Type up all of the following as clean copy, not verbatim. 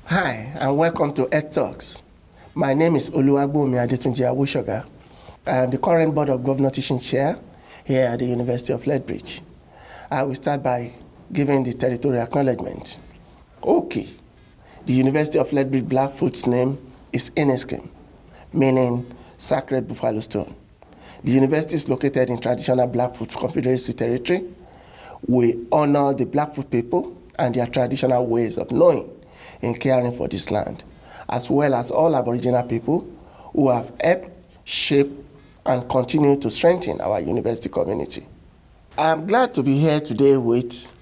Hi, and welcome to Ed Talks. My name is Oluwagbomi Adetunji Awoshoga. I am the current Board of Governors Teaching Chair here at the University of Lethbridge. I will start by giving the territorial acknowledgement. Okay, the University of Lethbridge Blackfoot's name is Eneskim, meaning Sacred Buffalo Stone. The university is located in traditional Blackfoot Confederacy territory. We honor the Blackfoot people and their traditional ways of knowing in caring for this land, as well as all Aboriginal people who have helped shape and continue to strengthen our university community. I'm glad to be here today with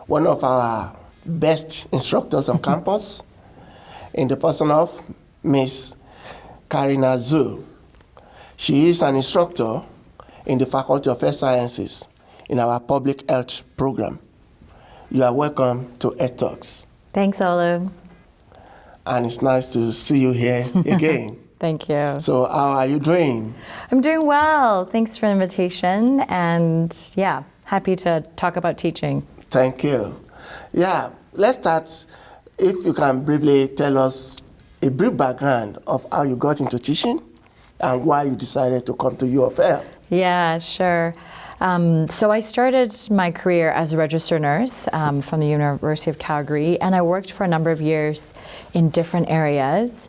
one of our best instructors on campus, in the person of Miss Carina Zhu. She is an instructor in the Faculty of Health Sciences in our public health program. You are welcome to Ed Talks. Thanks, Olu. And it's nice to see you here again. Thank you. So how are you doing? I'm doing well. Thanks for the invitation. And yeah, happy to talk about teaching. Thank you. Yeah, let's start. If you can briefly tell us a brief background of how you got into teaching and why you decided to come to UFL. Yeah, sure. So I started my career as a registered nurse from the University of Calgary, and I worked for a number of years in different areas.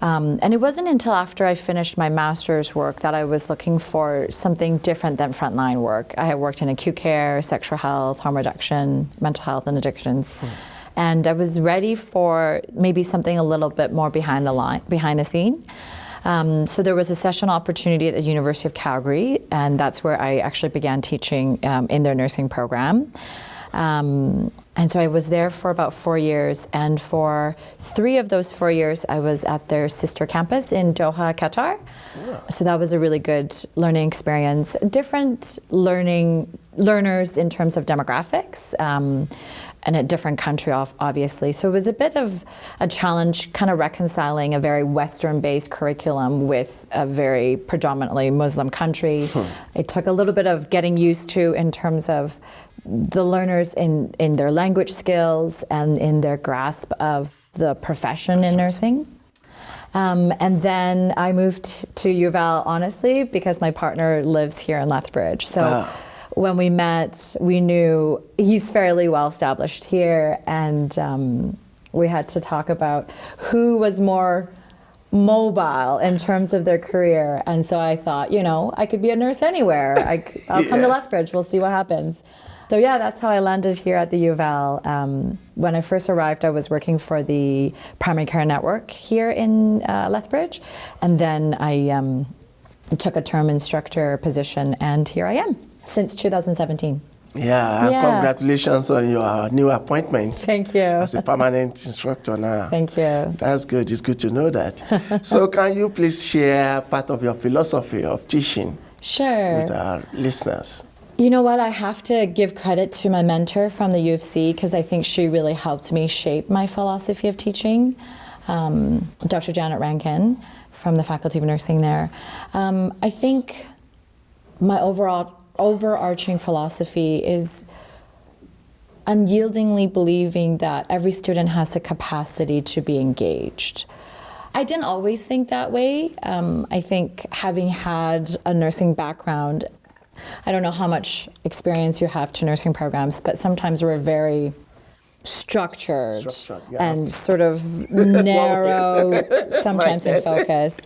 And it wasn't until after I finished my master's work that I was looking for something different than frontline work. I had worked in acute care, sexual health, harm reduction, mental health, and addictions. And I was ready for maybe something a little bit more behind the scene. So there was a sessional opportunity at the University of Calgary, and that's where I actually began teaching in their nursing program. And so I was there for about 4 years, and for 3 of those 4 years, I was at their sister campus in Doha, Qatar. Yeah. So that was a really good learning experience. Different learners in terms of demographics, and a different country, obviously. So it was a bit of a challenge kind of reconciling a very Western-based curriculum with a very predominantly Muslim country. It took a little bit of getting used to in terms of the learners in their language skills and in their grasp of the profession in nursing. And then I moved to UVal, honestly, because my partner lives here in Lethbridge. So when we met, we knew he's fairly well established here, and we had to talk about who was more mobile in terms of their career. And so I thought, I could be a nurse anywhere. I'll come to Lethbridge, we'll see what happens. So yeah, that's how I landed here at the UVal. When I first arrived, I was working for the primary care network here in Lethbridge, and then I took a term instructor position, and here I am since 2017. Yeah, congratulations on your new appointment. Thank you. As a permanent instructor now. Thank you. That's good. It's good to know that. So can you please share part of your philosophy of teaching with our listeners? You know what? I have to give credit to my mentor from the U of C, because I think she really helped me shape my philosophy of teaching. Dr. Janet Rankin from the Faculty of Nursing there. I think my overarching philosophy is unyieldingly believing that every student has the capacity to be engaged. I didn't always think that way. I think having had a nursing background, I don't know how much experience you have to nursing programs, but sometimes we're very structured and sort of narrow, sometimes in focus.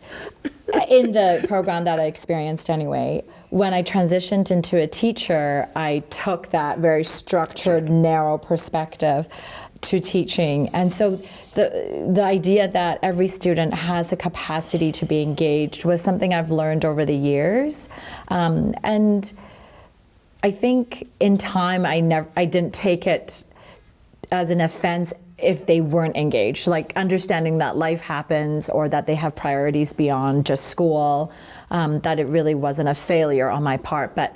In the program that I experienced anyway, when I transitioned into a teacher, I took that very structured, narrow perspective to teaching. And so the idea that every student has a capacity to be engaged was something I've learned over the years. And I think in time, I didn't take it as an offense if they weren't engaged, like understanding that life happens or that they have priorities beyond just school, that it really wasn't a failure on my part. But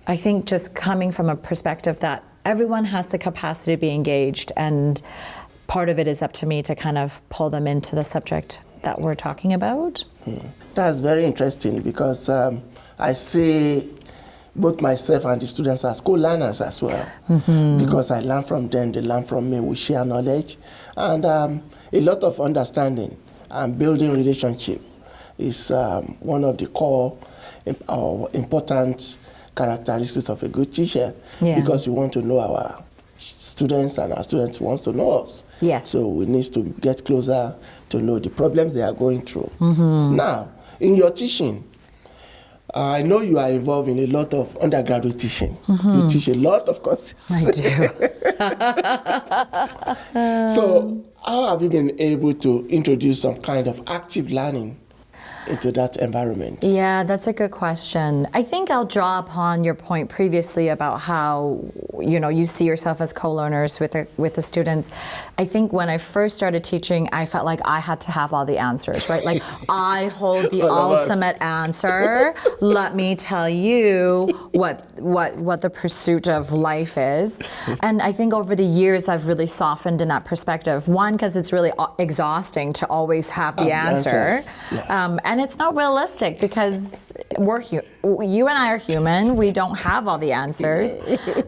I think just coming from a perspective that everyone has the capacity to be engaged, and part of it is up to me to kind of pull them into the subject that we're talking about. That's very interesting, because I see both myself and the students as co-learners as well. Because I learn from them, they learn from me, we share knowledge. And a lot of understanding and building relationship is one of the core important characteristics of a good teacher, because we want to know our students and our students wants to know us. Yes. So we need to get closer to know the problems they are going through. Now, in your teaching, I know you are involved in a lot of undergraduate teaching. You teach a lot of courses. I do. So how have you been able to introduce some kind of active learning into that environment? Yeah, that's a good question. I think I'll draw upon your point previously about how, you know, you see yourself as co-learners with the students. I think when I first started teaching, I felt like I had to have all the answers, right? Like, I hold the ultimate answer. Let me tell you what the pursuit of life is. And I think over the years, I've really softened in that perspective. One, because it's really exhausting to always have the answer. Yes. And it's not realistic because you and I are human. We don't have all the answers.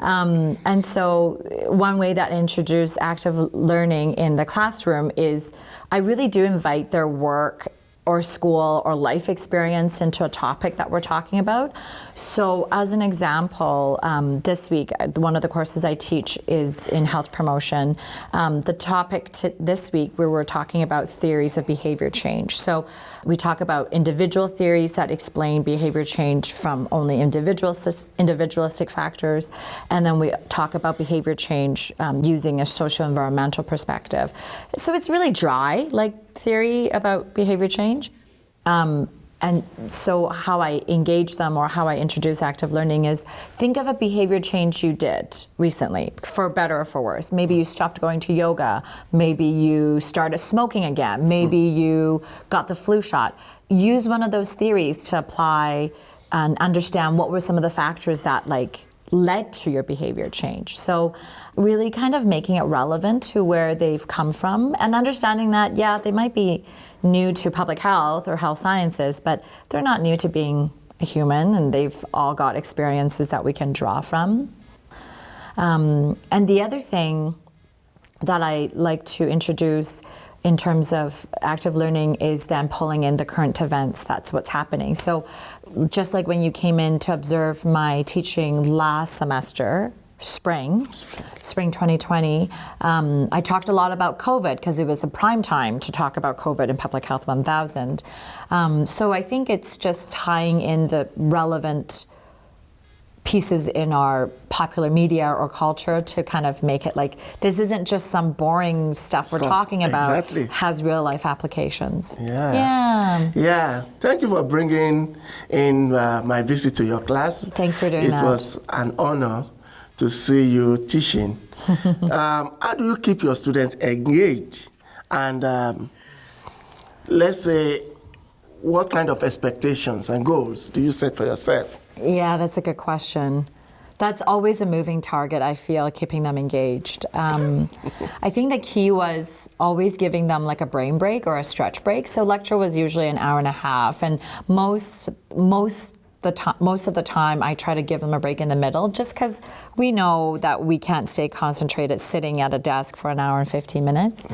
And so one way that I introduce active learning in the classroom is I really do invite their work or school or life experience into a topic that we're talking about. So as an example, this week, one of the courses I teach is in health promotion. The topic this week, we were talking about theories of behavior change. So we talk about individual theories that explain behavior change from only individualistic factors. And then we talk about behavior change using a socio-environmental perspective. So it's really dry, like theory about behavior change. And so how I engage them or how I introduce active learning is think of a behavior change you did recently, for better or for worse. Maybe you stopped going to yoga. Maybe you started smoking again. Maybe you got the flu shot. Use one of those theories to apply and understand what were some of the factors that led to your behavior change. So really kind of making it relevant to where they've come from and understanding that, yeah, they might be new to public health or health sciences, but they're not new to being a human, and they've all got experiences that we can draw from. And the other thing that I like to introduce in terms of active learning is then pulling in the current events. That's what's happening. So just like when you came in to observe my teaching last semester, spring 2020, I talked a lot about COVID because it was a prime time to talk about COVID in Public Health 1000. So I think it's just tying in the relevant pieces in our popular media or culture to kind of make it like, this isn't just some boring stuff we're talking about, has real life applications. Yeah. Thank you for bringing in my visit to your class. Thanks for doing that. It was an honor to see you teaching. How do you keep your students engaged? And let's say, what kind of expectations and goals do you set for yourself? Yeah, that's a good question. That's always a moving target, I feel, keeping them engaged. I think the key was always giving them like a brain break or a stretch break. So lecture was usually an hour and a half, and most of the time I try to give them a break in the middle, just because we know that we can't stay concentrated sitting at a desk for an hour and 15 minutes.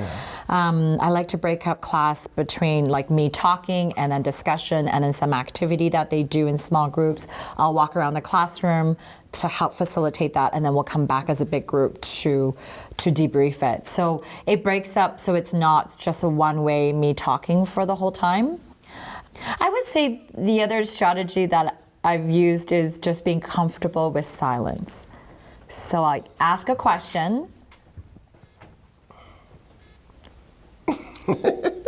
I like to break up class between like me talking and then discussion and then some activity that they do in small groups. I'll walk around the classroom to help facilitate that, and then we'll come back as a big group to debrief it. So it breaks up so it's not just a one-way me talking for the whole time. I would say the other strategy that I've used is just being comfortable with silence. So I ask a question,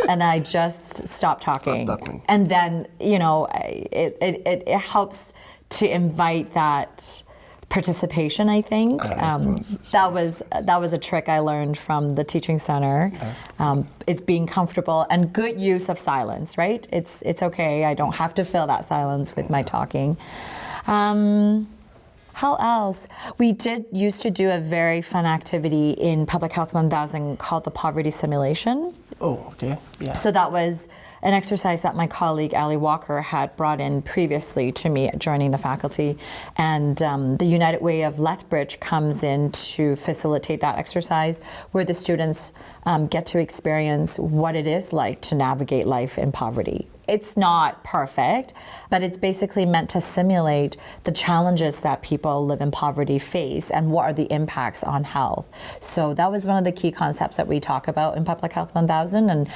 and I just stop talking. And then, it helps to invite that participation, I think. That was a trick I learned from the teaching center. It's being comfortable and good use of silence, right? It's okay. I don't have to fill that silence with my talking. How else? We used to do a very fun activity in Public Health 1000 called the poverty simulation. Oh, okay. Yeah. So that was an exercise that my colleague Ali Walker had brought in previously to me joining the faculty. And the United Way of Lethbridge comes in to facilitate that exercise where the students get to experience what it is like to navigate life in poverty. It's not perfect, but it's basically meant to simulate the challenges that people live in poverty face and what are the impacts on health. So that was one of the key concepts that we talk about in Public Health 1000. And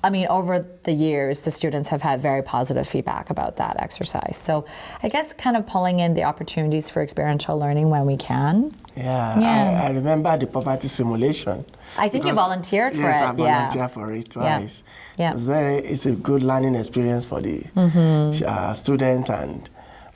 I mean, over the years, the students have had very positive feedback about that exercise. So I guess kind of pulling in the opportunities for experiential learning when we can. Yeah. I remember the poverty simulation. I think you volunteered for it. Yes, I volunteered for it twice. Yeah. It's a good learning experience for the students, and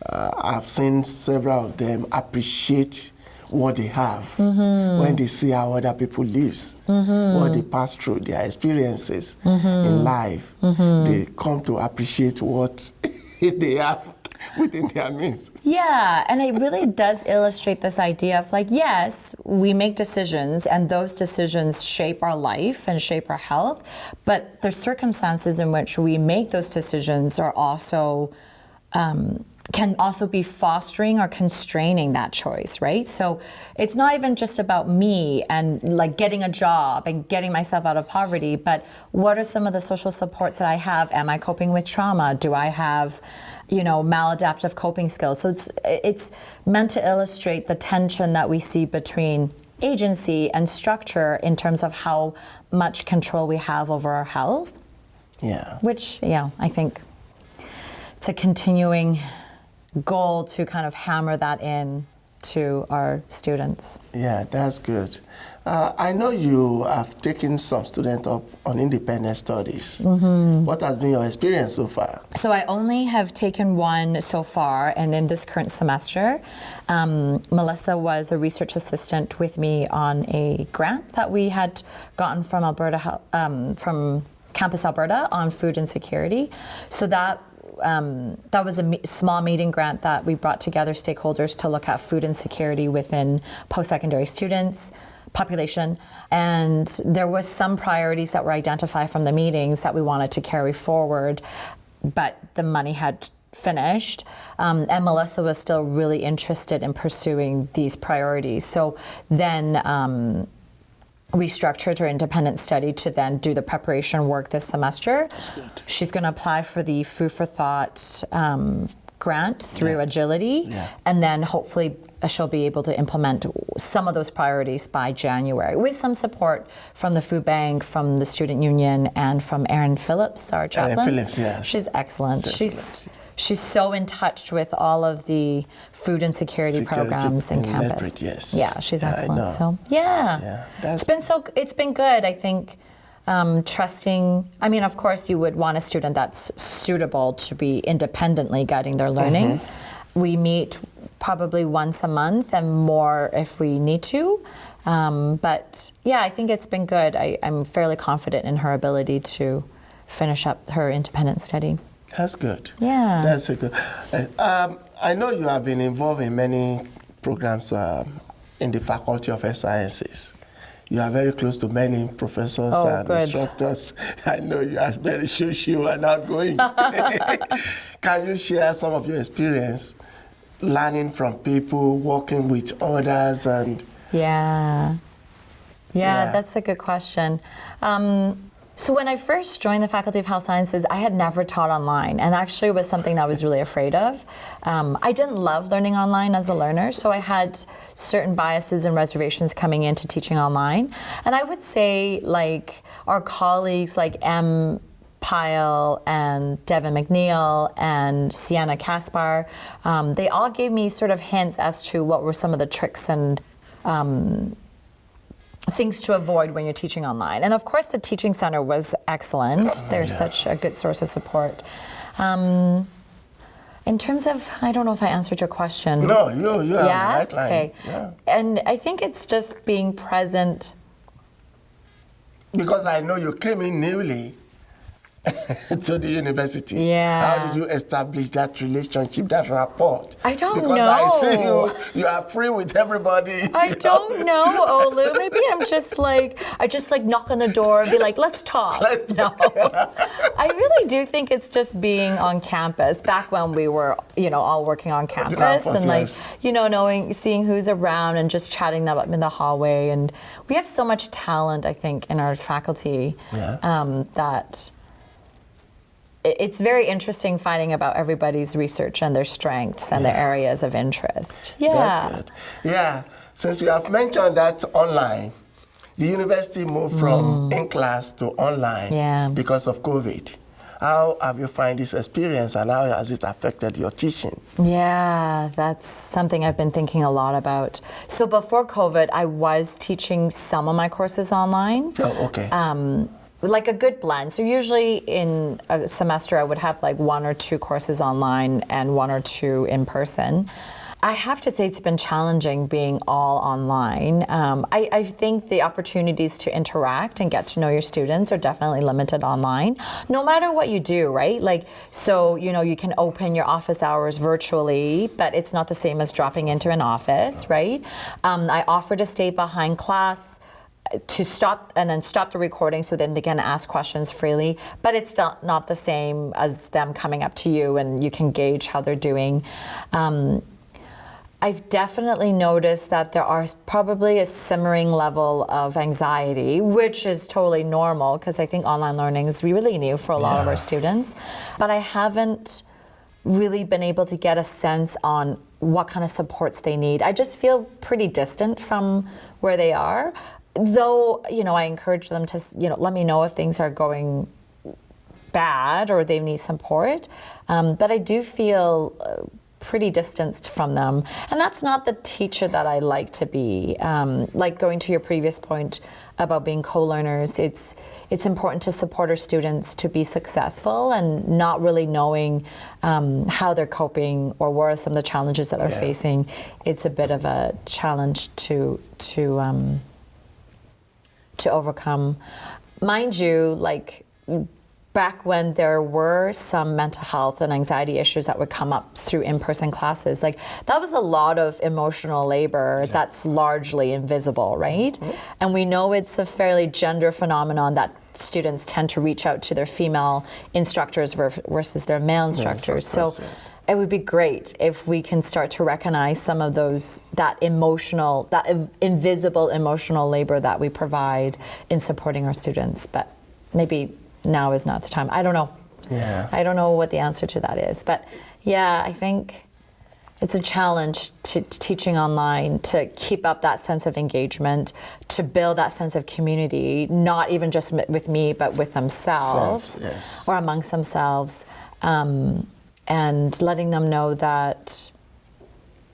I've seen several of them appreciate what they have when they see how other people live, what they pass through, their experiences in life. They come to appreciate what they have within their means. Yeah, and it really does illustrate this idea of like, yes, we make decisions and those decisions shape our life and shape our health, but the circumstances in which we make those decisions are also can also be fostering or constraining that choice, right? So it's not even just about me and like getting a job and getting myself out of poverty, but what are some of the social supports that I have? Am I coping with trauma? Do I have, maladaptive coping skills? So it's meant to illustrate the tension that we see between agency and structure in terms of how much control we have over our health. Yeah. Which, I think it's a continuing goal to kind of hammer that in to our students. Yeah, that's good. I know you have taken some students up on independent studies. What has been your experience so far? So I only have taken one so far, and in this current semester, Melissa was a research assistant with me on a grant that we had gotten from Alberta, from Campus Alberta on food insecurity. So that was a small meeting grant that we brought together stakeholders to look at food insecurity within post-secondary students population. And there was some priorities that were identified from the meetings that we wanted to carry forward, but the money had finished. And Melissa was still really interested in pursuing these priorities. So then we structured her independent study to then do the preparation work this semester. That's good. She's going to apply for the Food for Thought grant through Agility, and then hopefully she'll be able to implement some of those priorities by January with some support from the food bank, from the student union, and from Erin Phillips, our chaplain. Erin Phillips, yes. She's excellent. She's so in touch with all of the food insecurity programs in campus. Lethbridge, yes. Yeah, she's excellent. I know. So it's been good. I think trusting. I mean, of course, you would want a student that's suitable to be independently guiding their learning. We meet probably once a month and more if we need to. But yeah, I think it's been good. I'm fairly confident in her ability to finish up her independent study. That's good. Yeah. That's a good. I know you have been involved in many programs in the Faculty of Health Sciences. You are very close to many professors and instructors. I know you are very social and outgoing. Can you share some of your experience learning from people, working with others, and? Yeah, that's a good question. So when I first joined the Faculty of Health Sciences, I had never taught online, and actually was something that I was really afraid of. I didn't love learning online as a learner, so I had certain biases and reservations coming into teaching online. And I would say, like, our colleagues like M. Pyle and Devin McNeil and Sienna Kaspar, they all gave me sort of hints as to what were some of the tricks and things to avoid when you're teaching online. And of course, the Teaching Center was excellent. They're such a good source of support. In terms of, I don't know if I answered your question. No, you're on the right line. Okay. Yeah. And I think it's just being present. Because I know you came in newly, to the university. Yeah. How did you establish that relationship, that rapport? I don't because know. I see you are free with everybody. I don't know, Olu. Maybe I just knock on the door and be like, let's talk. No. I really do think it's just being on campus. Back when we were, all working on campus and yes. seeing who's around and just chatting them up in the hallway. And we have so much talent, I think, in our faculty that it's very interesting finding about everybody's research and their strengths and their areas of interest. Yeah. That's good. Yeah. Since you have mentioned that online, the university moved from in-class to online because of COVID. How have you found this experience and how has it affected your teaching? Yeah, that's something I've been thinking a lot about. So before COVID, I was teaching some of my courses online. Oh, okay. Like a good blend. So usually in a semester, I would have like 1 or 2 courses online and 1 or 2 in person. I have to say it's been challenging being all online. I think the opportunities to interact and get to know your students are definitely limited online, no matter what you do, right? You can open your office hours virtually, but it's not the same as dropping into an office, right? I offer to stay behind class to stop the recording so then they can ask questions freely, but it's still not the same as them coming up to you and you can gauge how they're doing. I've definitely noticed that there are probably a simmering level of anxiety, which is totally normal because I think online learning is really new for a lot of our students, but I haven't really been able to get a sense on what kind of supports they need. I just feel pretty distant from where they are. Though, I encourage them to, let me know if things are going bad or they need support. But I do feel pretty distanced from them. And that's not the teacher that I like to be. Like going to your previous point about being co-learners, it's important to support our students to be successful and not really knowing how they're coping or what are some of the challenges that they're facing. It's a bit of a challenge to overcome. Mind you, back when there were some mental health and anxiety issues that would come up through in-person classes, that was a lot of emotional labor that's largely invisible, right? Mm-hmm. And we know it's a fairly gender phenomenon that students tend to reach out to their female instructors versus their male instructors. So it would be great if we can start to recognize some of that invisible emotional labor that we provide in supporting our students. But maybe now is not the time. I don't know. Yeah. I don't know what the answer to that is. But yeah, I think it's a challenge to teaching online to keep up that sense of engagement, to build that sense of community, not even just with me, but with themselves or amongst themselves, and letting them know that,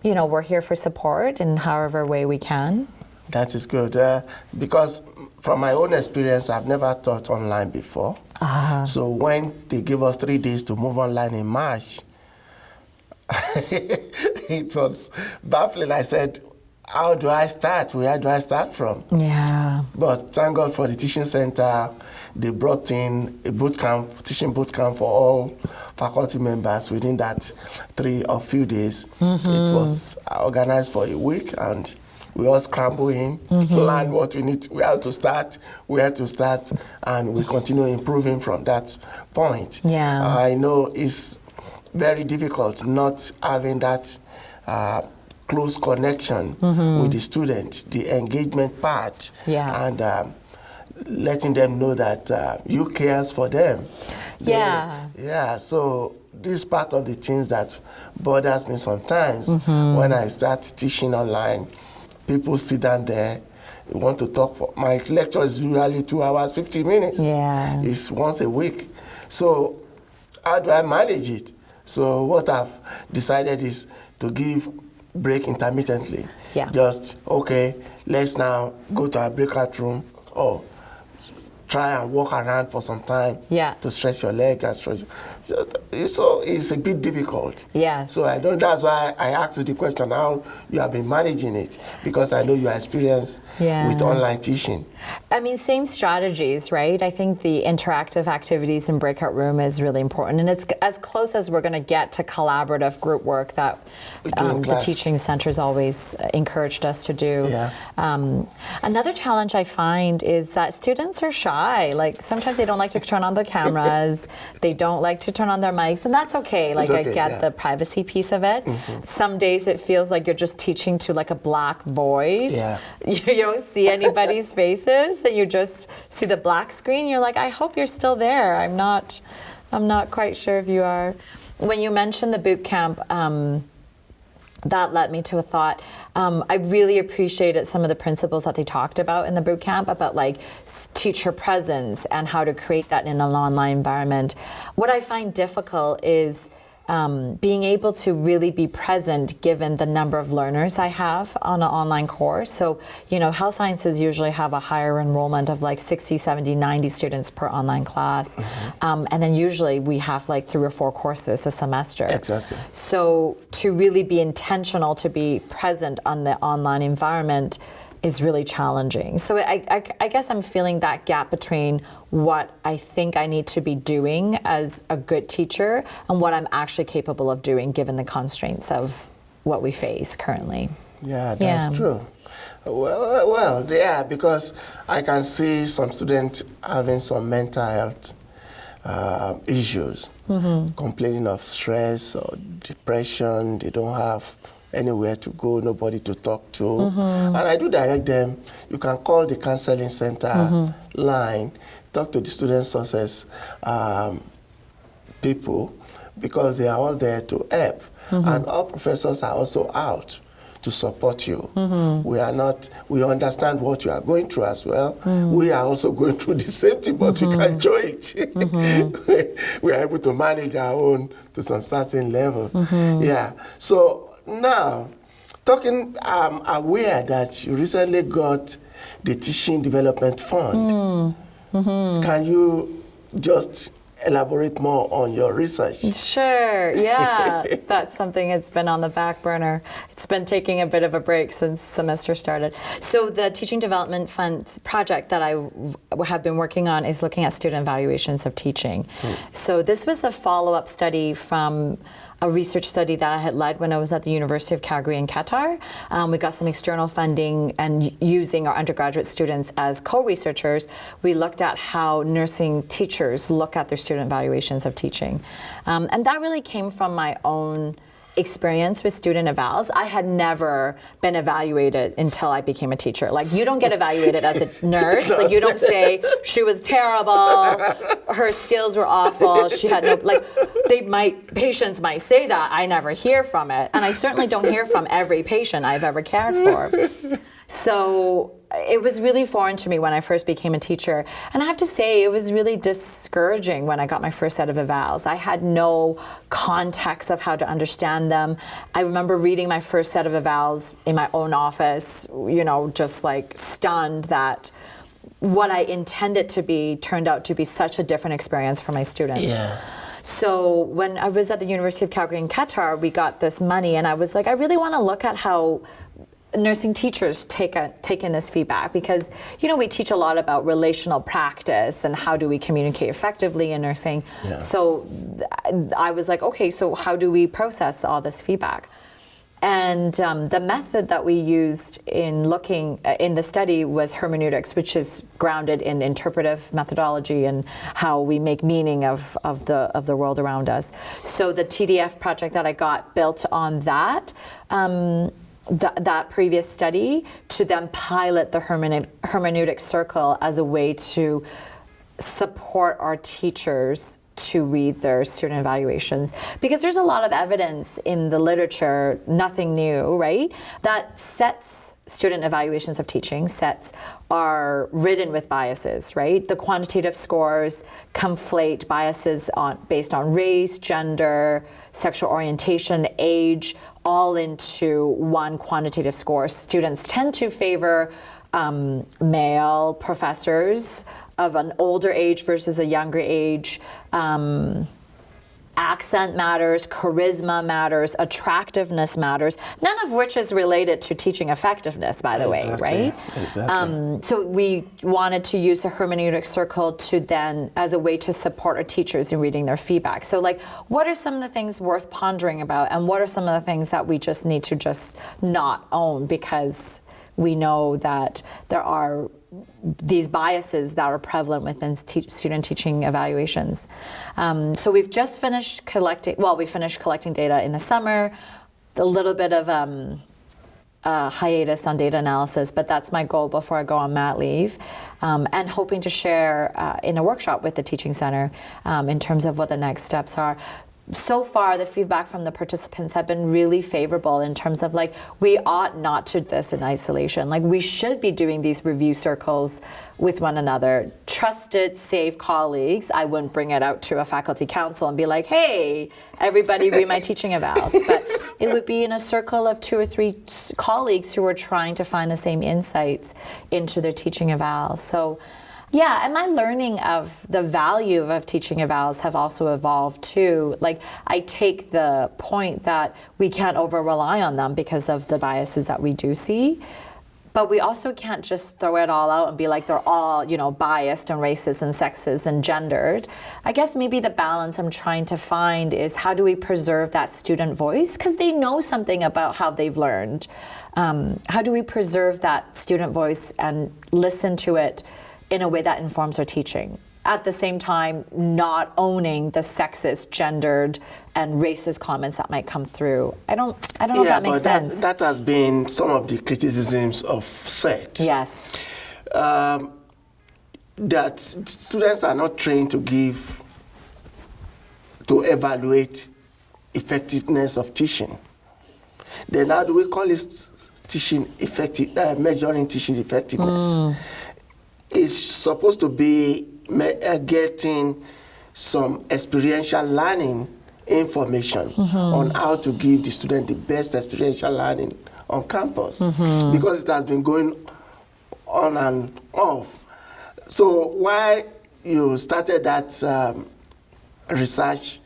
we're here for support in however way we can. That is good, because from my own experience, I've never taught online before. So when they gave us 3 days to move online in March, it was baffling. I said, how do I start? Where do I start from? Yeah. But thank God for the teaching center. They brought in a teaching boot camp for all faculty members within that 3 or few days. Mm-hmm. It was organized for a week and we all scramble in, learn what we need, where to start, and we continue improving from that point. Yeah. I know it's very difficult not having that close connection with the student, the engagement part, and letting them know that you cares for them. So this is part of the things that bothers me sometimes when I start teaching online. People sit down there, they want to talk for, my lecture is usually 2 hours, 50 minutes. Yeah. It's once a week. So how do I manage it? So what I've decided is to give break intermittently. Yeah. Just, let's now go to our breakout room or try and walk around for some time to stretch your leg and stretch. So it's a bit difficult. Yes. So that's why I asked you the question, how you have been managing it, because I know you are experienced with online teaching. I mean, same strategies, right? I think the interactive activities in breakout room is really important, and it's as close as we're going to get to collaborative group work that the teaching centers always encouraged us to do. Yeah. Another challenge I find is that students are shy. Like sometimes they don't like to turn on their cameras, they don't like to turn on their mics, and that's okay. Like I get the privacy piece of it. Some days it feels like you're just teaching to like a black void. Yeah. You don't see anybody's faces. And you just see the black screen. You're like, I hope you're still there. I'm not quite sure if you are. When you mentioned the boot camp, that led me to a thought. I really appreciated some of the principles that they talked about in the boot camp about like teacher presence and how to create that in an online environment. What I find difficult is being able to really be present given the number of learners I have on an online course. So, you know, health sciences usually have a higher enrollment of like 60, 70, 90 students per online class. And then usually we have like 3 or 4 courses a semester. Exactly. So to really be intentional to be present on the online environment is really challenging. So I guess I'm feeling that gap between what I think I need to be doing as a good teacher and what I'm actually capable of doing given the constraints of what we face currently. Yeah, that's true. Well, yeah, because I can see some students having some mental health issues, complaining of stress or depression. They don't have anywhere to go, nobody to talk to. And I do direct them. You can call the counseling center line, talk to the student success people, because they are all there to help. And all professors are also out to support you. We understand what you are going through as well. We are also going through the same thing, but we can enjoy it. We are able to manage our own to some certain level. Yeah. So now, talking, I'm aware that you recently got the Teaching Development Fund. Can you just elaborate more on your research? Sure, yeah. That's something that's been on the back burner. It's been taking a bit of a break since semester started. So the Teaching Development Fund project that I have been working on is looking at student evaluations of teaching. So this was a follow-up study from a research study that I had led when I was at the University of Calgary in Qatar. We got some external funding, and using our undergraduate students as co-researchers, we looked at how nursing teachers look at their student evaluations of teaching. And that really came from my own experience with student evals. I had never been evaluated until I became a teacher. Like, you don't get evaluated as a nurse. Like, you don't say she was terrible, her skills were awful, she had no, like, patients might say that. I never hear from it. And I certainly don't hear from every patient I've ever cared for. So it was really foreign to me when I first became a teacher. And I have to say, it was really discouraging when I got my first set of evals. I had no context of how to understand them. I remember reading my first set of evals in my own office, you know, just like stunned that what I intended to be turned out to be such a different experience for my students. Yeah. So when I was at the University of Calgary in Qatar, we got this money, and I was like, I really want to look at how nursing teachers take in this feedback, because, you know, we teach a lot about relational practice and how do we communicate effectively in nursing. Yeah. So I was like, okay, so how do we process all this feedback? And the method that we used in looking in the study was hermeneutics, which is grounded in interpretive methodology and how we make meaning of the world around us. So the TDF project that I got built on that. That previous study to then pilot the hermeneutic circle as a way to support our teachers to read their student evaluations. Because there's a lot of evidence in the literature, nothing new, right, that student evaluations of teaching sets are ridden with biases, right? The quantitative scores conflate biases based on race, gender, sexual orientation, age, all into one quantitative score. Students tend to favor male professors of an older age versus a younger age. accent matters, charisma matters, attractiveness matters, none of which is related to teaching effectiveness, by the way, right? Exactly. So we wanted to use the hermeneutic circle to then, as a way to support our teachers in reading their feedback. So like, what are some of the things worth pondering about, and what are some of the things that we just need to just not own, because we know that there are these biases that are prevalent within student teaching evaluations. So we've just finished collecting, we finished collecting data in the summer, a little bit of hiatus on data analysis, but that's my goal before I go on mat leave, and hoping to share in a workshop with the Teaching Center in terms of what the next steps are. So far, the feedback from the participants have been really favorable in terms of like, we ought not to do this in isolation. Like, we should be doing these review circles with one another. Trusted, safe colleagues. I wouldn't bring it out to a faculty council and be like, hey, everybody read my teaching evals. But it would be in a circle of 2 or 3 colleagues who are trying to find the same insights into their teaching evals. So yeah, and my learning of the value of teaching evals have also evolved too. Like, I take the point that we can't over-rely on them because of the biases that we do see, but we also can't just throw it all out and be like, they're all, biased and racist and sexist and gendered. I guess maybe the balance I'm trying to find is, how do we preserve that student voice? Because they know something about how they've learned. How do we preserve that student voice and listen to it in a way that informs our teaching, at the same time not owning the sexist, gendered, and racist comments that might come through? I don't know if that makes sense. That has been some of the criticisms of SET. Yes. That students are not trained to evaluate effectiveness of teaching. Then how do we call it measuring teaching effectiveness? It's supposed to be getting some experiential learning information on how to give the student the best experiential learning on campus, because it has been going on and off. So while you started that research,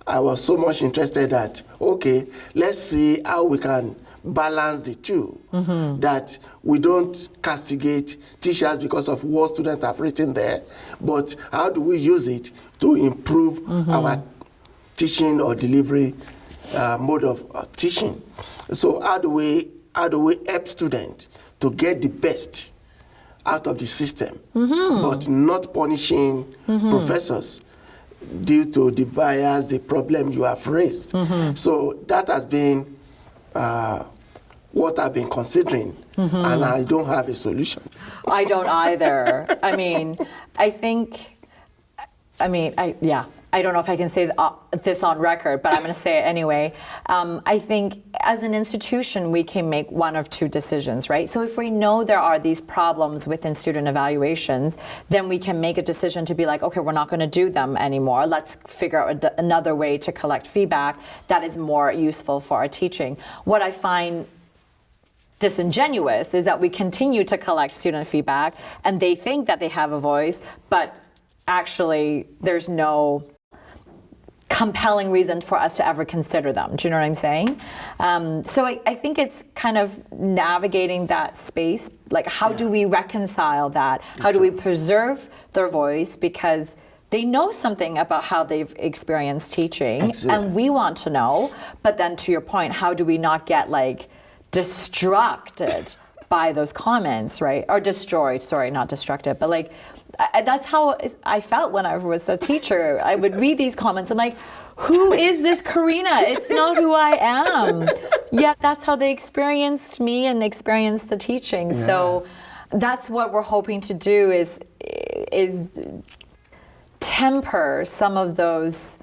I was so much interested that, okay, let's see how we can balance the two, that we don't castigate teachers because of what students have written there, but how do we use it to improve our teaching or delivery mode of teaching? So how do we help students to get the best out of the system, but not punishing professors due to the bias, the problem you have raised? So that has been what I've been considering, and I don't have a solution. I don't either. I don't know if I can say this on record, but I'm going to say it anyway. I think as an institution, we can make one of 2 decisions, right? So if we know there are these problems within student evaluations, then we can make a decision to be like, okay, we're not going to do them anymore. Let's figure out another way to collect feedback that is more useful for our teaching. What I find disingenuous is that we continue to collect student feedback and they think that they have a voice, but actually there's no compelling reason for us to ever consider them. Do you know what I'm saying? So I think it's kind of navigating that space. Like, how do we reconcile that? How do we preserve their voice? Because they know something about how they've experienced teaching. Excellent. And we want to know. But then to your point, how do we not get distracted by those comments, right? Or destroyed, sorry, not destructive, but that's how I felt when I was a teacher. I would read these comments, I'm like, who is this Carina? It's not who I am. Yet that's how they experienced me and experienced the teaching. Yeah. So that's what we're hoping to do is temper some of those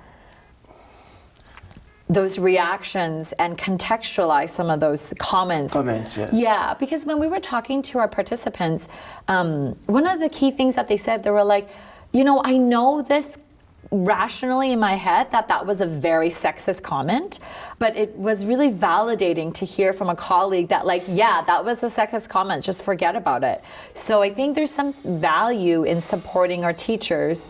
reactions and contextualize some of those comments. Yes. Yeah, because when we were talking to our participants, one of the key things that they said, they were like, I know this rationally in my head that was a very sexist comment, but it was really validating to hear from a colleague that that was a sexist comment, just forget about it. So I think there's some value in supporting our teachers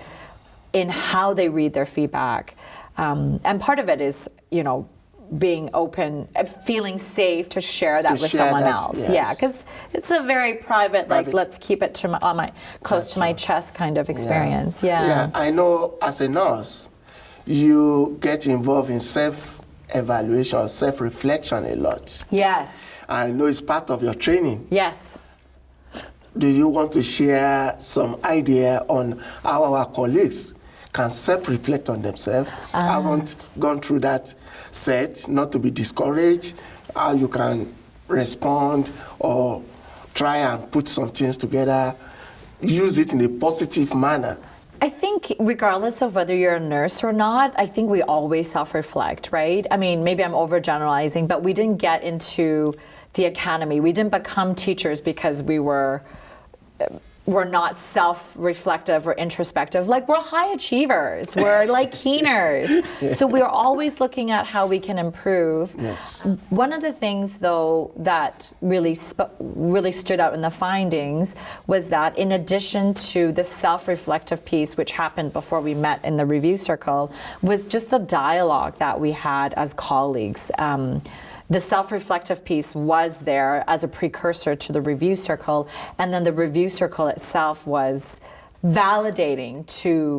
in how they read their feedback. And part of it is, being open, feeling safe to share that with someone else. Yes. Yeah, because it's a very private, like, let's keep it to close to my chest kind of experience. Yeah, I know as a nurse, you get involved in self-evaluation, self-reflection a lot. Yes. I know it's part of your training. Yes. Do you want to share some idea on how our colleagues can self-reflect on themselves? I haven't gone through that set, not to be discouraged, how you can respond or try and put some things together, use it in a positive manner. I think regardless of whether you're a nurse or not, I think we always self-reflect, right? I mean, maybe I'm overgeneralizing, but we didn't get into the academy. We didn't become teachers because we're not self-reflective or introspective. Like, we're high achievers. We're like keeners. So we're always looking at how we can improve. Yes. One of the things, though, that really stood out in the findings was that in addition to the self-reflective piece, which happened before we met in the review circle, was just the dialogue that we had as colleagues. The self-reflective piece was there as a precursor to the review circle, and then the review circle itself was validating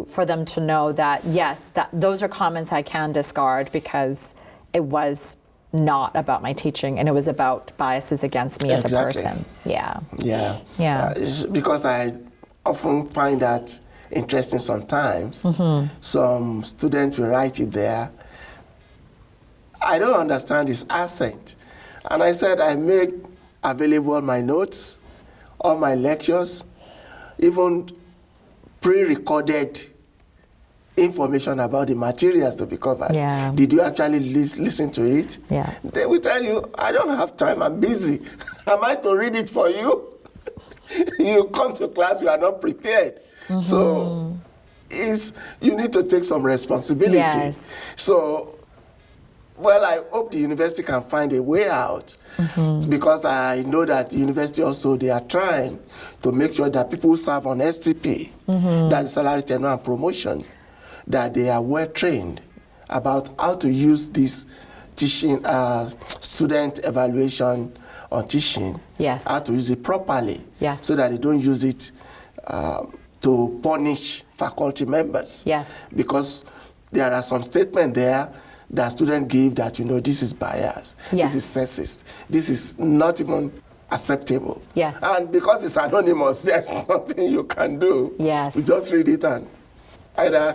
for them to know that, yes, that those are comments I can discard because it was not about my teaching and it was about biases against me as a person. Yeah. It's because I often find that interesting sometimes. Some students will write it there, I don't understand his accent. And I said, I make available my notes, all my lectures, even pre-recorded information about the materials to be covered. Yeah. Did you actually listen to it? Yeah. They will tell you, I don't have time, I'm busy. Am I to read it for you? You come to class, you are not prepared. So you need to take some responsibility. Yes. So, well, I hope the university can find a way out because I know that the university also, they are trying to make sure that people who serve on STP, that is salary, tenure, and promotion, that they are well trained about how to use this teaching, student evaluation on teaching, how to use it properly, so that they don't use it to punish faculty members. Because there are some statements there that students give that, this is bias, this is sexist, this is not even acceptable. And because it's anonymous, there's nothing you can do. You just read it and either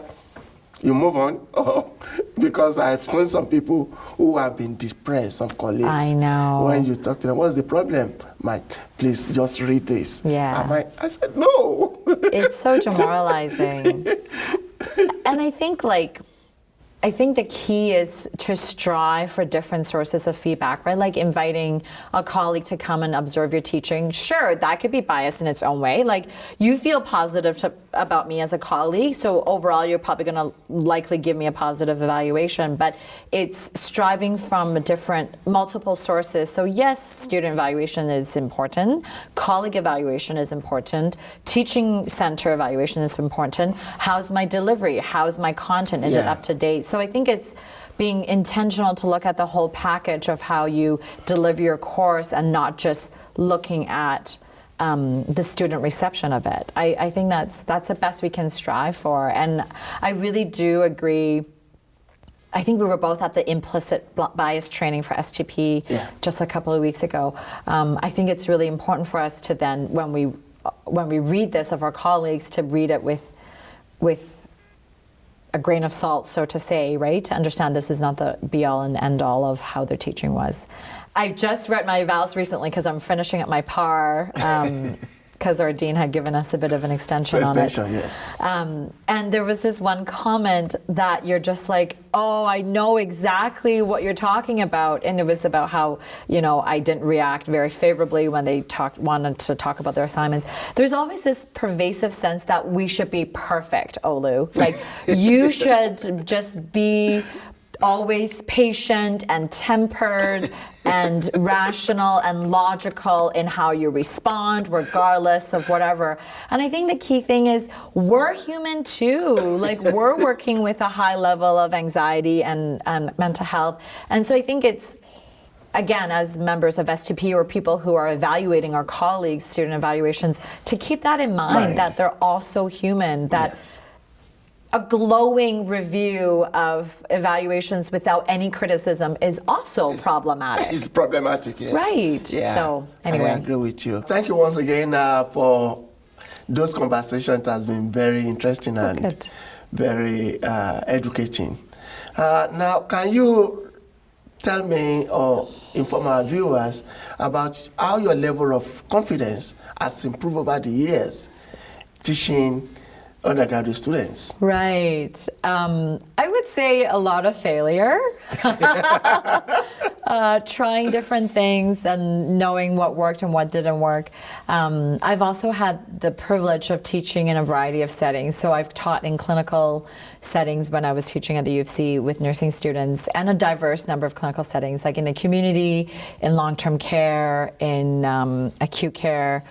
you move on, or because I've seen some people who have been depressed, some colleagues. I know. When you talk to them, what's the problem? Mike, please just read this. I said, no. It's so demoralizing. And I think the key is to strive for different sources of feedback, right? Like inviting a colleague to come and observe your teaching. Sure, that could be biased in its own way. Like, you feel positive about me as a colleague, so overall you're probably going to likely give me a positive evaluation, but it's striving from multiple sources. So yes, student evaluation is important, colleague evaluation is important, teaching center evaluation is important. How's my delivery? How's my content? Is it up to date? So I think it's being intentional to look at the whole package of how you deliver your course and not just looking at the student reception of it. I think that's the best we can strive for. And I really do agree. I think we were both at the implicit bias training for STP just a couple of weeks ago. I think it's really important for us to then, when we read this of our colleagues, to read it with a grain of salt, so to say, right? To understand this is not the be-all and end-all of how their teaching was. I just read my evals recently because I'm finishing up my PAR, because our dean had given us a bit of an extension on it. Yes. And there was this one comment that you're just like, oh, I know exactly what you're talking about. And it was about how, I didn't react very favorably when they wanted to talk about their assignments. There's always this pervasive sense that we should be perfect, Olu. Like, you should just be always patient and tempered and rational and logical in how you respond, regardless of whatever. And I think the key thing is we're human too. Like, we're working with a high level of anxiety and mental health. And so I think it's, again, as members of STP or people who are evaluating our colleagues' student evaluations, to keep that in mind, that they're also human, that Yes. a glowing review of evaluations without any criticism is also problematic. It's problematic, yes. Right. Yeah. So, anyway. I agree with you. Thank you once again for those conversations. It has been very interesting and Good. very educating. Now, can you tell me or inform our viewers about how your level of confidence has improved over the years teaching undergraduate students? Right. I would say a lot of failure. Trying different things and knowing what worked and what didn't work. I've also had the privilege of teaching in a variety of settings. So I've taught in clinical settings when I was teaching at the U of C with nursing students, and a diverse number of clinical settings, like in the community, in long-term care, in acute care.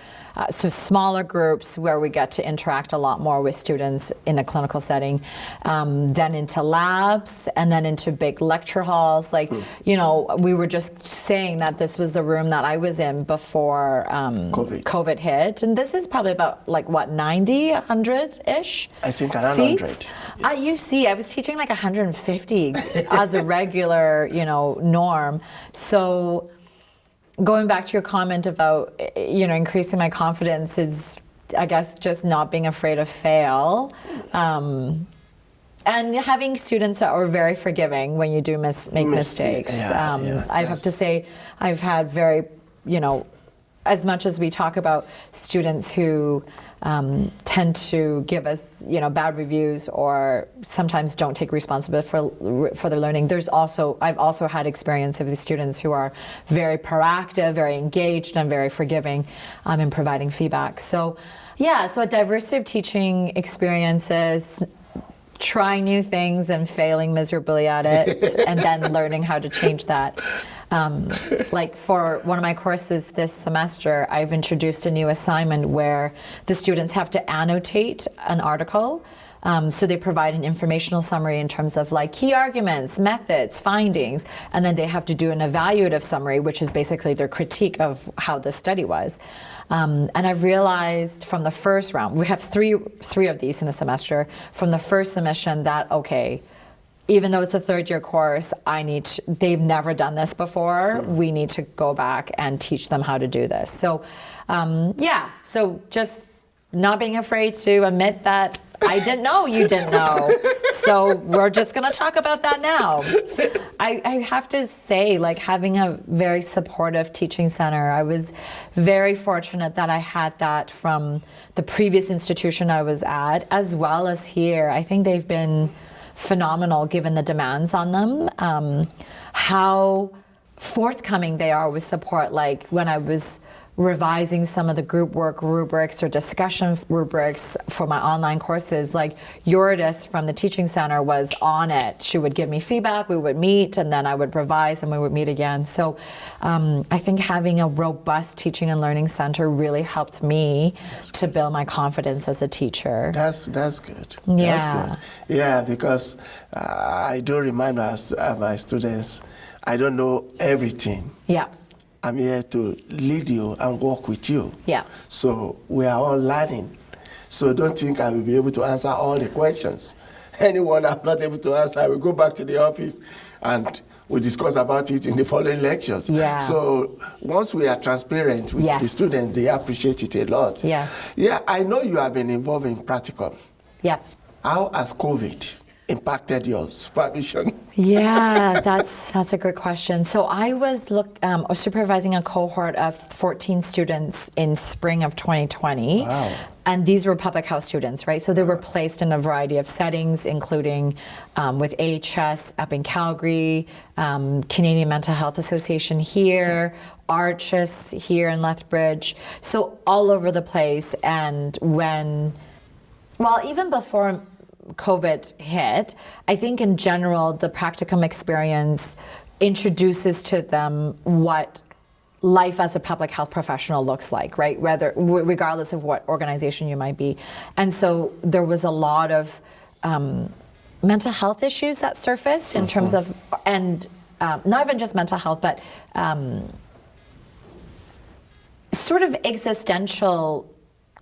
So smaller groups where we get to interact a lot more with students in the clinical setting, then into labs, and then into big lecture halls. Like, you know, we were just saying that this was the room that I was in before COVID hit. And this is probably about, like, what, 90, 100-ish? I think around seats? 100. At UC, I was teaching like 150 as a regular, you know, norm. So going back to your comment about, you know, increasing my confidence is, I guess, just not being afraid to fail. And having students that are very forgiving when you do make mistakes. I have to say, I've had very, you know, as much as we talk about students who tend to give us, you know, bad reviews or sometimes don't take responsibility for their learning, I've also had experience of the students who are very proactive, very engaged, and very forgiving in providing feedback. So, yeah, so a diversity of teaching experiences, trying new things and failing miserably at it, and then learning how to change that. Like for one of my courses this semester, I've introduced a new assignment where the students have to annotate an article. So they provide an informational summary in terms of like key arguments, methods, findings, and then they have to do an evaluative summary, which is basically their critique of how the study was. And I've realized from the first round, we have three of these in the semester, from the first submission that, okay, even though it's a third-year course, they've never done this before. We need to go back and teach them how to do this. So, so just not being afraid to admit that I didn't know you didn't know. So we're just going to talk about that now. I have to say, like, having a very supportive teaching center, I was very fortunate that I had that from the previous institution I was at, as well as here. I think they've been phenomenal given the demands on them, how forthcoming they are with support. Like when I was revising some of the group work rubrics or discussion rubrics for my online courses, like Eurydice from the teaching center was on it. She would give me feedback, we would meet, and then I would revise and we would meet again. So I think having a robust teaching and learning center really helped me to build my confidence as a teacher. That's good. Yeah. That's good. Yeah, because I do remind my students, I don't know everything. Yeah. I'm here to lead you and work with you. Yeah. So we are all learning. So don't think I will be able to answer all the questions. Anyone I'm not able to answer, I will go back to the office and we'll discuss about it in the following lectures. Yeah. So once we are transparent with the students, they appreciate it a lot. Yes. Yeah, I know you have been involved in practicum. Yeah. How has COVID impacted your supervision? Yeah, that's a good question. So I was supervising a cohort of 14 students in spring of 2020. Wow. And these were public health students, right? So they were placed in a variety of settings, including with AHS up in Calgary, Canadian Mental Health Association here, ARCHIS here in Lethbridge. So all over the place. And even before COVID hit, I think in general, the practicum experience introduces to them what life as a public health professional looks like, right? Regardless of what organization you might be. And so there was a lot of mental health issues that surfaced in terms of, and not even just mental health, but sort of existential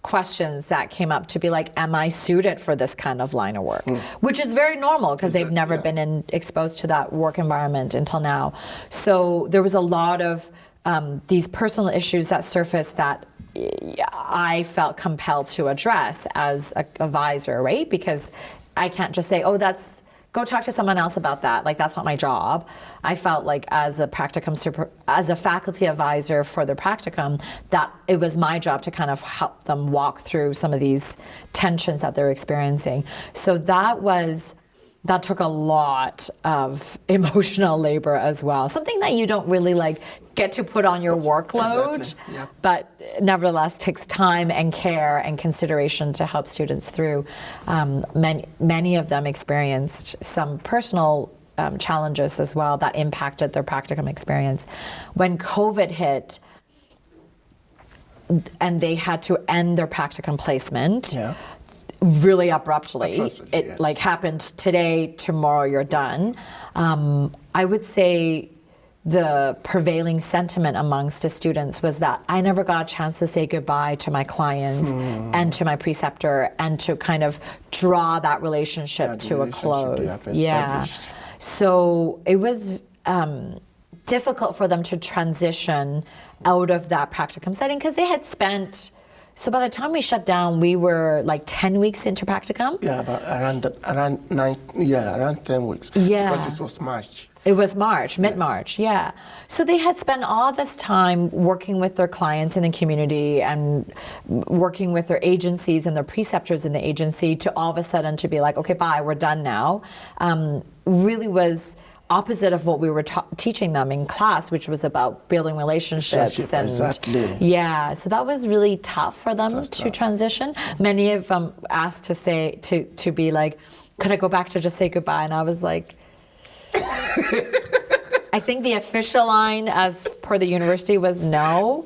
questions that came up to be like, am I suited for this kind of line of work? Which is very normal because they've never been exposed to that work environment until now. So there was a lot of these personal issues that surfaced that I felt compelled to address as an advisor, right? Because I can't just say, go talk to someone else about that. Like, that's not my job. I felt like as a practicum, as a faculty advisor for the practicum, that it was my job to kind of help them walk through some of these tensions that they're experiencing. So that took a lot of emotional labor as well. Something that you don't really get to put on your workload, Exactly. Yeah. but nevertheless takes time and care and consideration to help students through. Many of them experienced some personal challenges as well that impacted their practicum experience. When COVID hit and they had to end their practicum placement, really abruptly. It happened today, tomorrow you're done. I would say the prevailing sentiment amongst the students was that I never got a chance to say goodbye to my clients and to my preceptor and to kind of draw that relationship to a close. So it was difficult for them to transition out of that practicum setting because they had spent. So by the time we shut down, we were 10 weeks into practicum. Yeah, about around 10 weeks. Yeah. Because it was March. It was March, mid-March, yeah. So they had spent all this time working with their clients in the community and working with their agencies and their preceptors in the agency to all of a sudden to be like, okay, bye, we're done now. Really was opposite of what we were teaching them in class, which was about building relationships. Exactly. Yeah, so that was really tough for them to transition. Many of them asked to say, to be like, could I go back to just say goodbye? And I was like, I think the official line as per the university was no.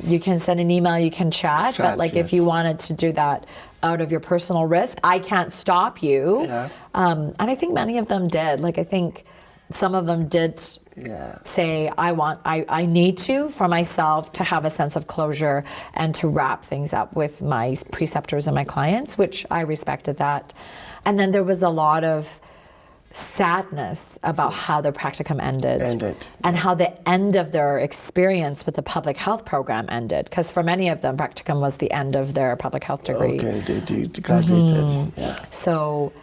You can send an email, you can chat, but if you wanted to do that out of your personal risk, I can't stop you. And I think many of them did. I think some of them did say, I need to, for myself, to have a sense of closure and to wrap things up with my preceptors and my clients, which I respected that. And then there was a lot of sadness about how their practicum ended. And how the end of their experience with the public health program ended. Because for many of them, practicum was the end of their public health degree. Okay, they graduated. Yeah. So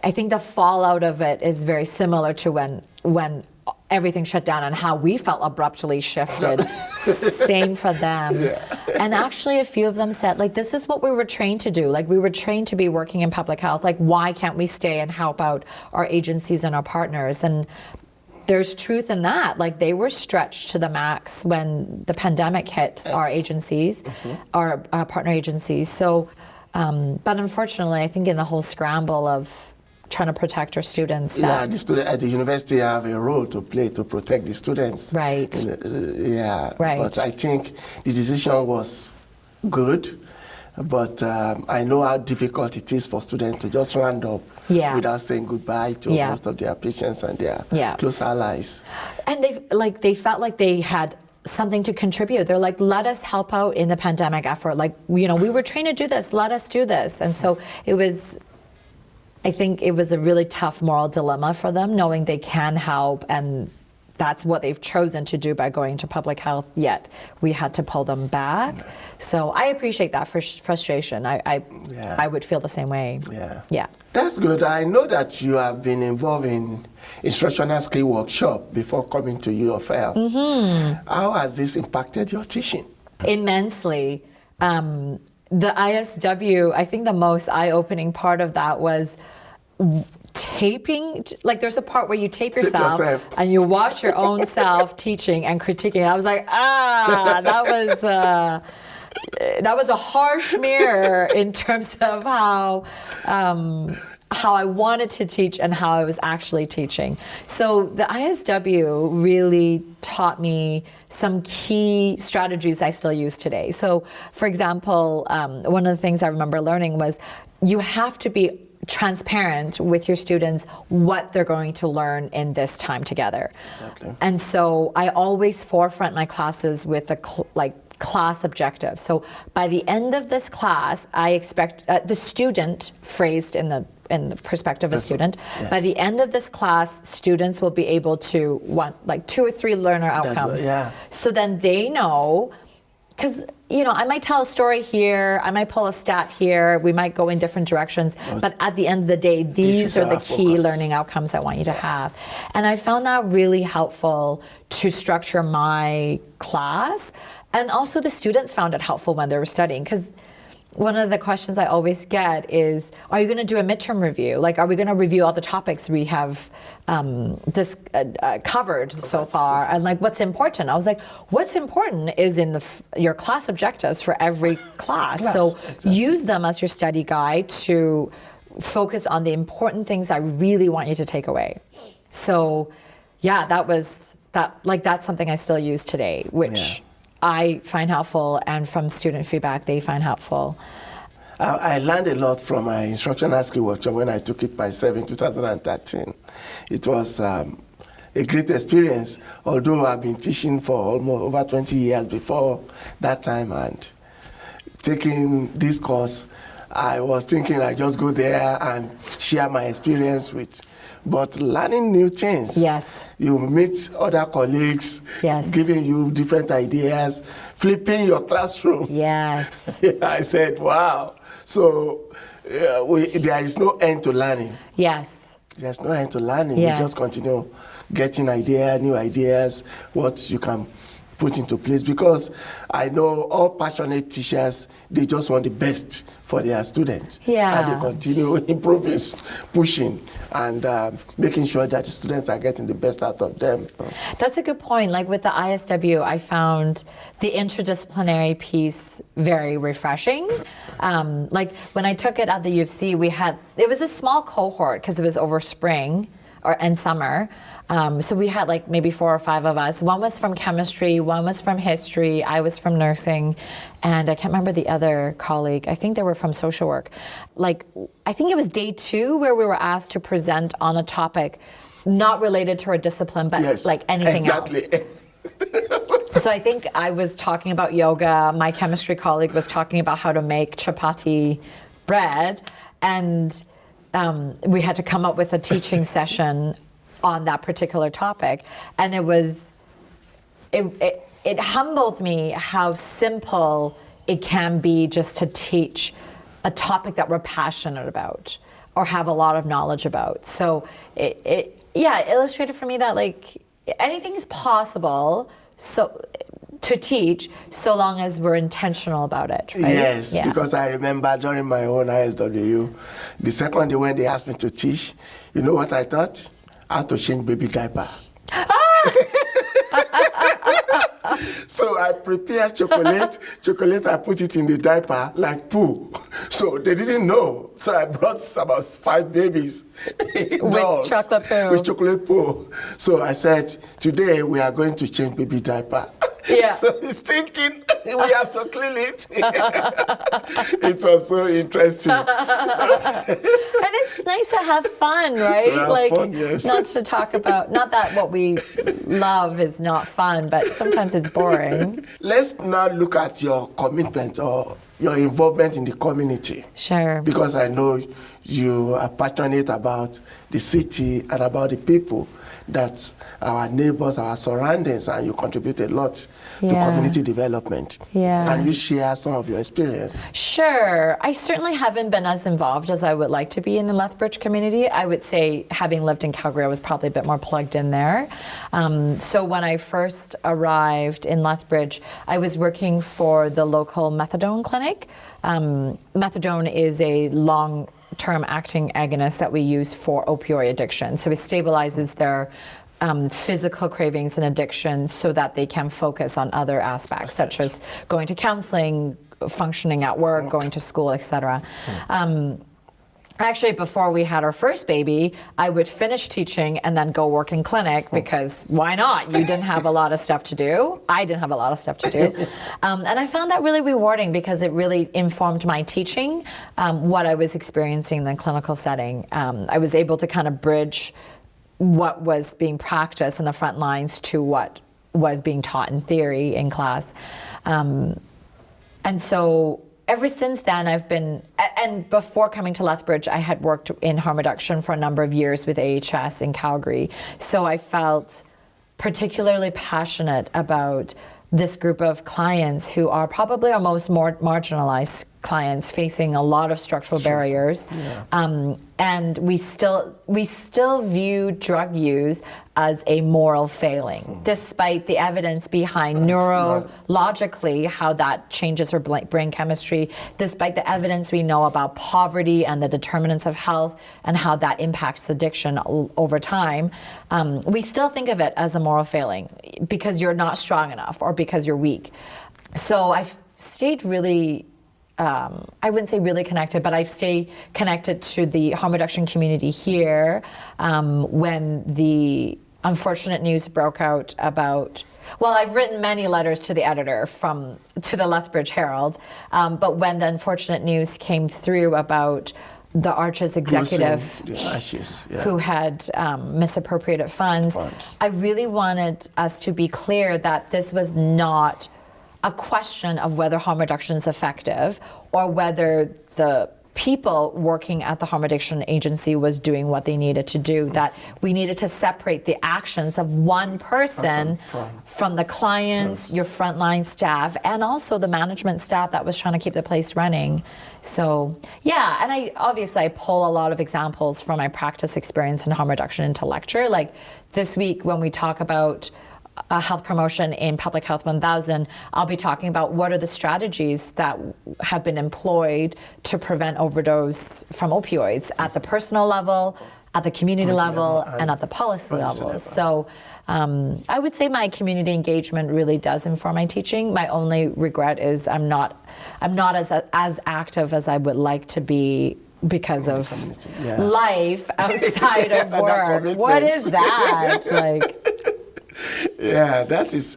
I think the fallout of it is very similar to when everything shut down and how we felt abruptly shifted. Same for them. And actually a few of them said, this is what we were trained to do. We were trained to be working in public health. Why can't we stay and help out our agencies and our partners? And there's truth in that. They were stretched to the max when the pandemic hit our agencies, our partner agencies. So, but unfortunately, I think in the whole scramble of trying to protect our students. The student at the university have a role to play to protect the students. Right. But I think the decision was good. But I know how difficult it is for students to just round up without saying goodbye to most of their patients and their close allies. And they felt like they had something to contribute. They're like, let us help out in the pandemic effort. We were trained to do this. Let us do this. And so I think it was a really tough moral dilemma for them, knowing they can help, and that's what they've chosen to do by going to public health, yet we had to pull them back. So I appreciate that frustration. I would feel the same way. Yeah. That's good. I know that you have been involved in instructional skill workshop before coming to UFL. How has this impacted your teaching? Immensely. The ISW, I think the most eye-opening part of that was taping. There's a part where you tape yourself and you watch your own self teaching and critiquing. I was like, that was a harsh mirror in terms of how how I wanted to teach and how I was actually teaching. So the ISW really taught me some key strategies I still use today. So for example, one of the things I remember learning was you have to be transparent with your students what they're going to learn in this time together. Exactly. And so I always forefront my classes with a class objective. So by the end of this class, I expect the student, phrased in the perspective of a student, yes. by the end of this class, students will be able to want like 2 or 3 learner outcomes. So then they know, because I might tell a story here, I might pull a stat here, we might go in different directions, but at the end of the day, these are the key learning outcomes I want you to have. And I found that really helpful to structure my class. And also the students found it helpful when they were studying, because one of the questions I always get is, are you going to do a midterm review? Like, are we going to review all the topics we have covered so far? And like, what's important? I was like, what's important is in your class objectives for every class. So exactly. Use them as your study guide to focus on the important things I really want you to take away. So yeah, that's something I still use today, which I find helpful, and from student feedback, they find helpful. I learned a lot from my instructional skill workshop when I took it myself in 2013. It was a great experience, although I've been teaching for almost over 20 years before that time, and taking this course, I was thinking I just go there and share my experience with. But learning new things. Yes. You meet other colleagues, giving you different ideas, flipping your classroom. Yes. I said, wow. So there is no end to learning. Yes. There's no end to learning. Yes. We just continue getting new ideas, what you can put into place, because I know all passionate teachers, they just want the best for their students. Yeah. And they continue improving, pushing, and making sure that the students are getting the best out of them. That's a good point. Like with the ISW, I found the interdisciplinary piece very refreshing. Like when I took it at the U of C, it was a small cohort because it was over spring and summer. So we had like maybe 4 or 5 of us. One was from chemistry, one was from history, I was from nursing, and I can't remember the other colleague. I think they were from social work. Like, I think it was day 2 where we were asked to present on a topic not related to our discipline, but like anything else. So I think I was talking about yoga, my chemistry colleague was talking about how to make chapati bread, and we had to come up with a teaching session on that particular topic, and it humbled me how simple it can be just to teach a topic that we're passionate about or have a lot of knowledge about. So it illustrated for me that like anything is possible to teach, so long as we're intentional about it, right? Yes, because I remember during my own ISWU, the second day when they asked me to teach, you know what I thought? How to change baby diaper. So I prepared chocolate, I put it in the diaper like poo. So they didn't know. So I brought about 5 babies. With chocolate poo. With chocolate poo. So I said, today we are going to change baby diaper. Yeah. So he's thinking we have to clean it. It was so interesting. And it's nice to have fun, right? To have fun, yes. Not to talk about, not that what we love is not fun, but sometimes it's boring. Let's now look at your commitment or your involvement in the community. Sure. Because I know you are passionate about the city and about the people, that our neighbors, our surroundings, and you contribute a lot to community development. Yeah. Can you share some of your experience? Sure. I certainly haven't been as involved as I would like to be in the Lethbridge community. I would say, having lived in Calgary, I was probably a bit more plugged in there. So when I first arrived in Lethbridge, I was working for the local methadone clinic. Methadone is a long-term acting agonist that we use for opioid addiction. So it stabilizes their physical cravings and addictions so that they can focus on other aspects, such as going to counseling, functioning at work, going to school, etc. Actually, before we had our first baby, I would finish teaching and then go work in clinic because why not? You didn't have a lot of stuff to do. I didn't have a lot of stuff to do. And I found that really rewarding because it really informed my teaching, what I was experiencing in the clinical setting. I was able to kind of bridge what was being practiced in the front lines to what was being taught in theory in class. And so ever since then, I've been, and before coming to Lethbridge, I had worked in harm reduction for a number of years with AHS in Calgary. So I felt particularly passionate about this group of clients who are probably our most more marginalized clients, facing a lot of structural barriers. Yeah. And we still view drug use as a moral failing, despite the evidence behind neurologically how that changes our brain chemistry, despite the evidence we know about poverty and the determinants of health and how that impacts addiction over time. We still think of it as a moral failing because you're not strong enough or because you're weak. So I've stayed really I wouldn't say really connected, but I've stayed connected to the harm reduction community here when the unfortunate news broke out about, well, I've written many letters to the editor to the Lethbridge Herald, but when the unfortunate news came through about the Arches executive who had misappropriated funds, I really wanted us to be clear that this was not a question of whether harm reduction is effective or whether the people working at the harm reduction agency was doing what they needed to do, that we needed to separate the actions of one person from the clients, your frontline staff, and also the management staff that was trying to keep the place running. So, yeah, and I pull a lot of examples from my practice experience in harm reduction into lecture. Like this week when we talk about health promotion in Public Health 1000, I'll be talking about what are the strategies that have been employed to prevent overdose from opioids at the personal level, at the community level, and at the policy level. So I would say my community engagement really does inform my teaching. My only regret is I'm not as active as I would like to be because of life outside of work. What is that? Yeah, that is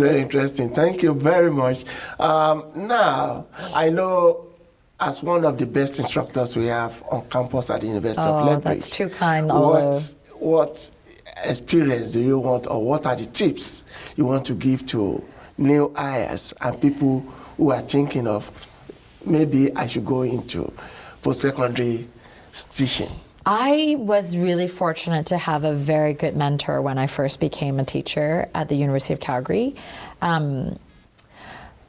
very interesting. Thank you very much. Now, I know as one of the best instructors we have on campus at the University of Lethbridge. That's too kind, what experience do you want, or what are the tips you want to give to new hires and people who are thinking of maybe I should go into post-secondary teaching? I was really fortunate to have a very good mentor when I first became a teacher at the University of Calgary. And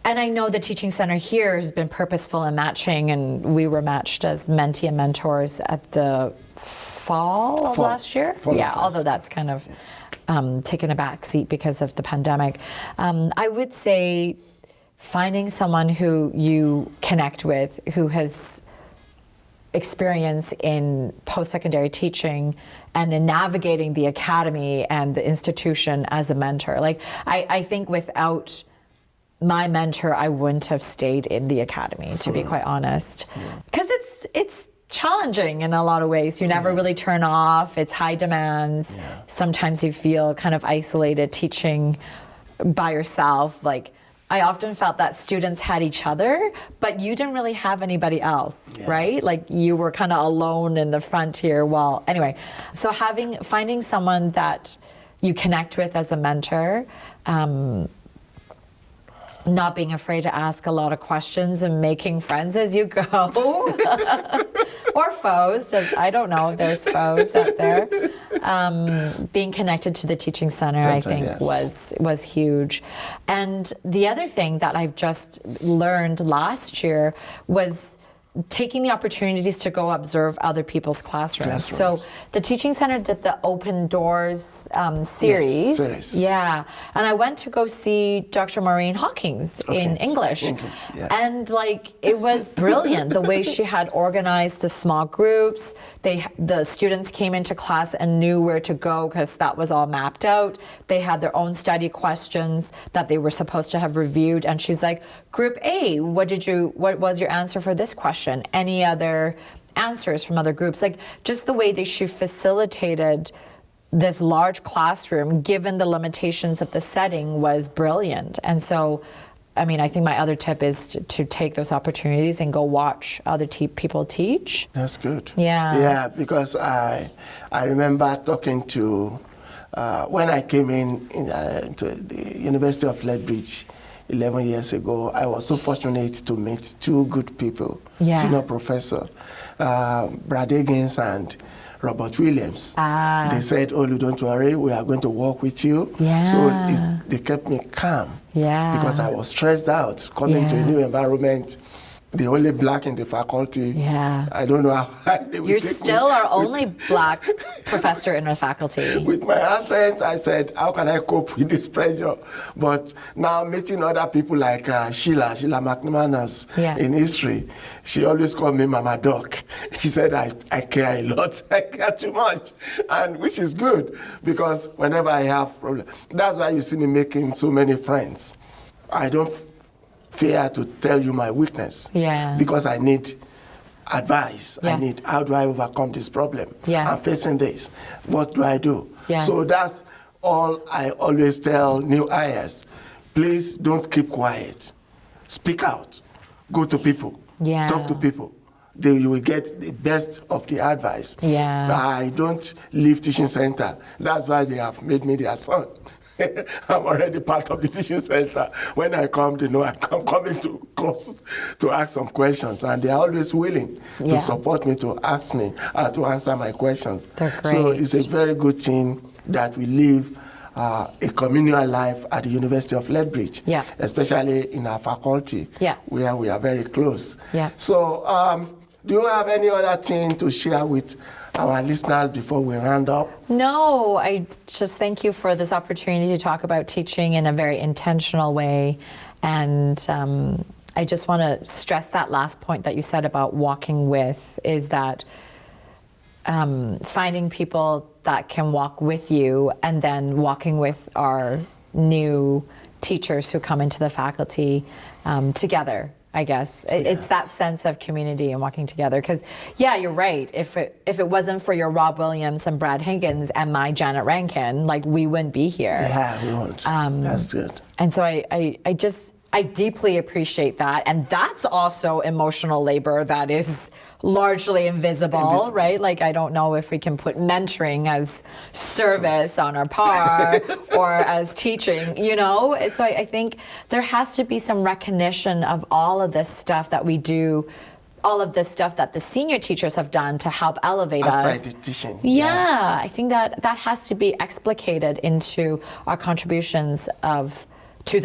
I know the teaching center here has been purposeful in matching, and we were matched as mentee and mentors at the fall of last year. Although that's kind of taken a back seat because of the pandemic. I would say finding someone who you connect with, who has experience in post-secondary teaching and in navigating the academy and the institution as a mentor. I think without my mentor, I wouldn't have stayed in the academy, to be quite honest. Because it's challenging in a lot of ways. You never really turn off. It's high demands. Sometimes you feel kind of isolated teaching by yourself. I often felt that students had each other, but you didn't really have anybody else, right? You were kind of alone in the frontier. So finding someone that you connect with as a mentor, not being afraid to ask a lot of questions and making friends as you go, or foes, I don't know, there's foes out there. Being connected to the teaching center, I think, was huge. And the other thing that I've just learned last year was taking the opportunities to go observe other people's classrooms. So the teaching center did the Open Doors series. Yeah, and I went to go see Dr. Maureen Hawkins in English. And it was brilliant the way she had organized the small groups. The students came into class and knew where to go because that was all mapped out. They had their own study questions that they were supposed to have reviewed, and she's like, Group A, what was your answer for this question? Any other answers from other groups. Like just the way that she facilitated this large classroom, given the limitations of the setting, was brilliant. And so, I mean, I think my other tip is to take those opportunities and go watch other people teach. That's good. Yeah. Yeah, because I remember talking to, when I came to the University of Lethbridge 11 years ago, I was so fortunate to meet two good people, senior professor, Brad Higgins and Robert Williams. They said, "Olu, don't worry, we are going to work with you." So they kept me calm because I was stressed out coming to a new environment. The only black in the faculty. I don't know how they would You take still me are only black professor in the faculty. With my accent, I said, how can I cope with this pressure? But now meeting other people like Sheila McManus in history, she always called me Mama Doc. She said, I care a lot, I care too much, and which is good, because whenever I have problems, that's why you see me making so many friends. I don't fear to tell you my weakness because I need advice. I need, how do I overcome this problem? I'm facing this. What do I do? So that's all I always tell new hires. Please don't keep quiet. Speak out. Go to people. Talk to people. You will get the best of the advice. I don't leave teaching center. That's why they have made me their son. I'm already part of the teaching center. When I come, they know I'm coming to course to ask some questions, and they are always willing to support me, to ask me, to answer my questions. They're great. So it's a very good thing that we live a communal life at the University of Lethbridge, especially in our faculty, where we are very close. So do you have any other thing to share with our listeners before we round up? No, I just thank you for this opportunity to talk about teaching in a very intentional way. And I just want to stress that last point that you said about walking with, is that finding people that can walk with you, and then walking with our new teachers who come into the faculty together. I guess it's that sense of community and walking together. Because you're right. If it wasn't for your Rob Williams and Brad Higgins and my Janet Rankin, like, we wouldn't be here. We won't. That's good. And so I deeply appreciate that, and that's also emotional labor that is largely invisible, right? Like, I don't know if we can put mentoring as service on our par or as teaching, you know? So I think there has to be some recognition of all of this stuff that we do, all of this stuff that the senior teachers have done to help elevate us. Outside the teaching. I think that has to be explicated into our contributions to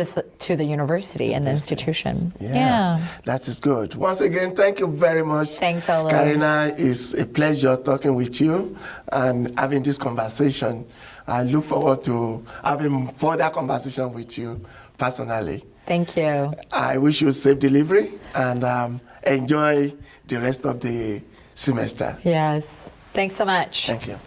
the university and the institution. That is good. Once again, thank you very much. Thanks, Olu. Carina, it's a pleasure talking with you and having this conversation. I look forward to having further conversation with you personally. Thank you. I wish you safe delivery and enjoy the rest of the semester. Yes. Thanks so much. Thank you.